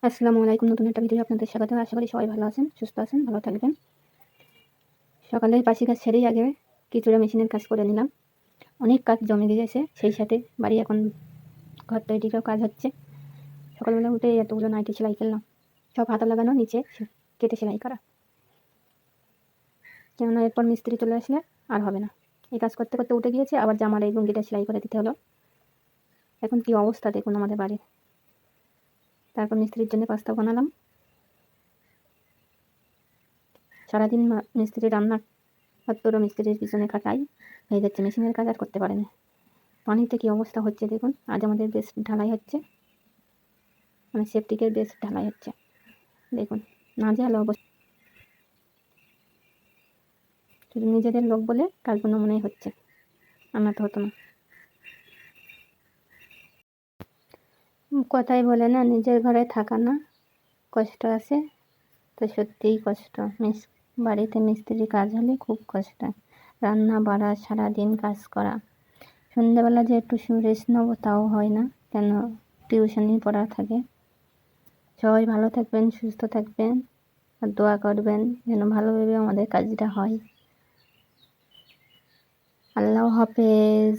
আসসালামু আলাইকুম। নতুন একটা ভিডিও আপনাদের স্বাগত। আশা করি সবাই ভালো আছেন, সুস্থ আছেন, ভালো থাকবেন। সকালে বাসি কাজ সেরেই আগে কিছুটা মেশিনের কাজ করে নিলাম। অনেক কাজ জমে গিয়েছে, সেই সাথে বাড়ি এখন ঘর তৈরিরও কাজ হচ্ছে। সকালবেলা উঠে এতগুলো নাইটি সেলাই করলাম, সব হাতা লাগানো, নিচে কেটে সেলাই করা, কেননা এরপর মিস্ত্রি চলে আসলে আর হবে না। এই কাজ করতে করতে উঠে গিয়েছে, আবার জামার এই লুঙ্গিটা সেলাই করে দিতে হলো। এখন কি অবস্থা দেখুন আমাদের বাড়ির। তারপর মিস্ত্রির জন্য পাস্তা বানালাম। সারাদিন মিস্ত্রি রান্না হত্তর মিস্ত্রির পিছনে খাটাই হয়ে যাচ্ছে, মেশিনের কাজ আর করতে পারে না। পানিতে কি অবস্থা হচ্ছে দেখুন। আজ আমাদের বেশ ঢালাই হচ্ছে, মানে সেপটিকের বেশ ঢালাই হচ্ছে। দেখুন নাজেহাল অবস্থা। শুধু নিজেদের লোক বলে কাজগুলো মনে হচ্ছে, আমার তো হতো না। কথাই বলে না, নিজের ঘরে থাকা না কষ্ট আছে, তো সত্যিই কষ্ট। বাড়িতে মিস্ত্রি কাজ হলে খুব কষ্ট। রান্না বাড়া, সারাদিন কাজ করা, সন্ধ্যাবেলা যে একটু রেস্ট নেবো তাও হয় না, কেন টিউশনি পড়া থাকে। সবাই ভালো থাকবেন, সুস্থ থাকবেন, আর দোয়া করবেন যেন ভালোভাবে আমাদের কাজটা হয়। আল্লাহ হাফেজ।